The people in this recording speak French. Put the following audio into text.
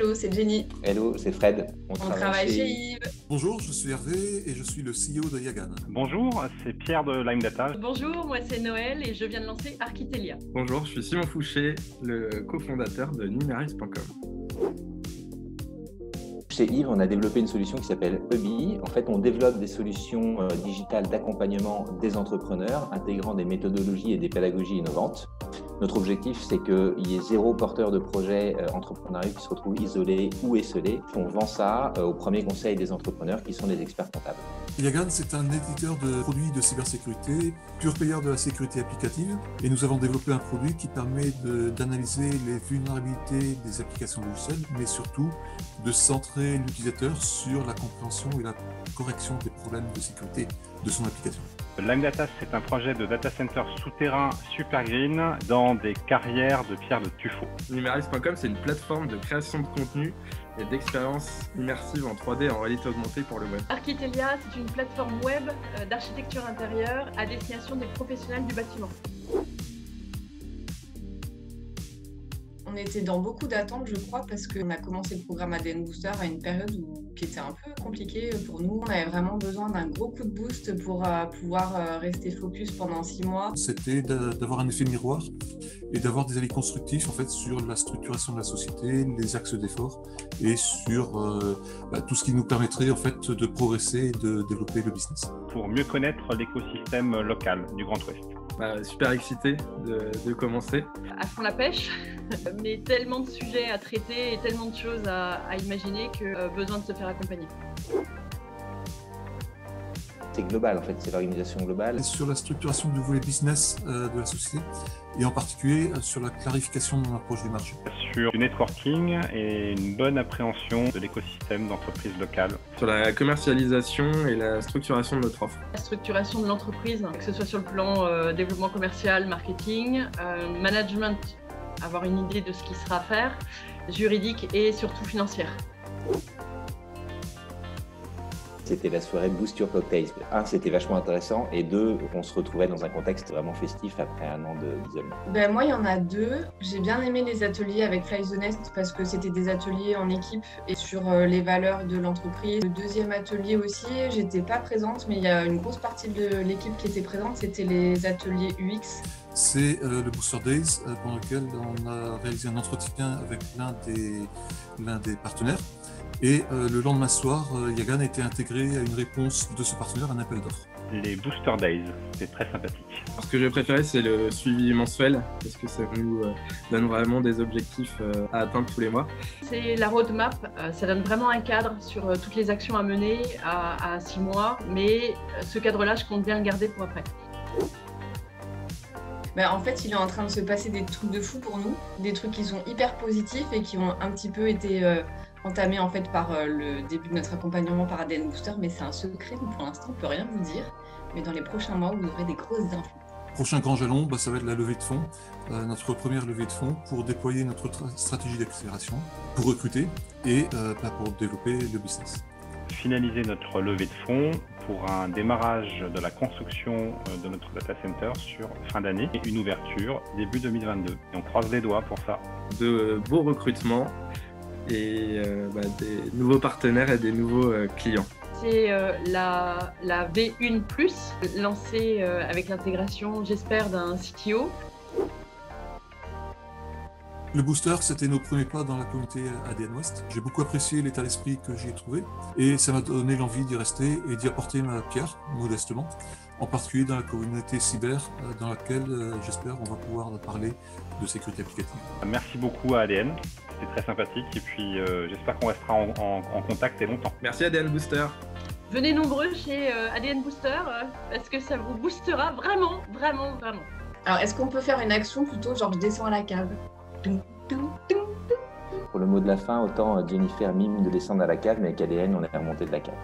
Hello, c'est Jenny. Hello, c'est Fred. On travaille chez Yves. Bonjour, je suis Hervé et je suis le CEO de Yagan. Bonjour, c'est Pierre de Lime Data. Bonjour, moi c'est Noël et je viens de lancer Architelia. Bonjour, je suis Simon Fouché, le cofondateur de Numeris.com. Chez Yves, on a développé une solution qui s'appelle Hubby. En fait, on développe des solutions digitales d'accompagnement des entrepreneurs, intégrant des méthodologies et des pédagogies innovantes. Notre objectif, c'est qu'il y ait zéro porteur de projet entrepreneurial qui se retrouve isolé ou esselé. On vend ça au premier conseil des entrepreneurs qui sont des experts comptables. Yagan, c'est un éditeur de produits de cybersécurité, pure player de la sécurité applicative. Et nous avons développé un produit qui permet d'analyser les vulnérabilités des applications logicielles, mais surtout de centrer l'utilisateur sur la compréhension et la correction des problèmes de sécurité de son application. Lime Data, c'est un projet de data center souterrain super green dans des carrières de pierre de tuffeau. Numeris.com, c'est une plateforme de création de contenu et d'expériences immersives en 3D et en réalité augmentée pour le web. Architelia, c'est une plateforme web d'architecture intérieure à destination des professionnels du bâtiment. On était dans beaucoup d'attentes, je crois, parce qu'on a commencé le programme ADN Booster à une période qui était un peu compliquée pour nous. On avait vraiment besoin d'un gros coup de boost pour pouvoir rester focus pendant 6 mois. C'était d'avoir un effet miroir et d'avoir des avis constructifs en fait, sur la structuration de la société, les axes d'effort et sur tout ce qui nous permettrait en fait, de progresser et de développer le business. Pour mieux connaître l'écosystème local du Grand Ouest. Super excité de commencer. À fond la pêche, mais tellement de sujets à traiter et tellement de choses à imaginer que besoin de se faire accompagner. C'est global en fait, c'est l'organisation globale. Sur la structuration du volet business de la société et en particulier sur la clarification de l'approche du marché. Sur du networking et une bonne appréhension de l'écosystème d'entreprises locales. Sur la commercialisation et la structuration de notre offre. La structuration de l'entreprise, que ce soit sur le plan développement commercial, marketing, management, avoir une idée de ce qui sera à faire, juridique et surtout financière. C'était la soirée Boost Your Cocktails. Un, c'était vachement intéressant et deux, on se retrouvait dans un contexte vraiment festif après un an d'isolement. Moi, il y en a 2. J'ai bien aimé les ateliers avec Fly the Nest parce que c'était des ateliers en équipe et sur les valeurs de l'entreprise. Le deuxième atelier aussi, j'étais pas présente, mais il y a une grosse partie de l'équipe qui était présente, c'était les ateliers UX. C'est le Booster Days pendant lequel on a réalisé un entretien avec l'un des partenaires. Et le lendemain soir, Yagan a été intégré à une réponse de ce partenaire à un appel d'offres. Les Booster Days, c'est très sympathique. Ce que j'ai préféré, c'est le suivi mensuel, parce que ça nous donne vraiment des objectifs à atteindre tous les mois. C'est la roadmap, ça donne vraiment un cadre sur toutes les actions à mener à 6 mois, mais ce cadre-là, je compte bien le garder pour après. En fait, il est en train de se passer des trucs de fou pour nous, des trucs qui sont hyper positifs et qui ont un petit peu été entamés en fait par le début de notre accompagnement par ADN Booster, mais c'est un secret, donc pour l'instant on ne peut rien vous dire, mais dans les prochains mois vous aurez des grosses infos. Prochain grand jalon, ça va être la levée de fonds, notre première levée de fonds pour déployer notre stratégie d'accélération, pour recruter et pour développer le business. Finaliser notre levée de fonds pour un démarrage de la construction de notre data center sur fin d'année et une ouverture début 2022. Et on croise les doigts pour ça. De beaux recrutements et des nouveaux partenaires et des nouveaux clients. C'est la V1+, lancée avec l'intégration, j'espère, d'un CTO. Le booster, c'était nos premiers pas dans la communauté ADN West. J'ai beaucoup apprécié l'état d'esprit que j'y ai trouvé et ça m'a donné l'envie d'y rester et d'y apporter ma pierre, modestement, en particulier dans la communauté cyber dans laquelle, j'espère, on va pouvoir parler de sécurité applicative. Merci beaucoup à ADN, c'était très sympathique et puis j'espère qu'on restera en contact et longtemps. Merci ADN Booster. Venez nombreux chez ADN Booster parce que ça vous boostera vraiment, vraiment, vraiment. Alors, est-ce qu'on peut faire une action plutôt genre je descends à la cave? Pour le mot de la fin, autant Jennifer mime de descendre à la cave, mais avec ADN, on est remonté de la cave.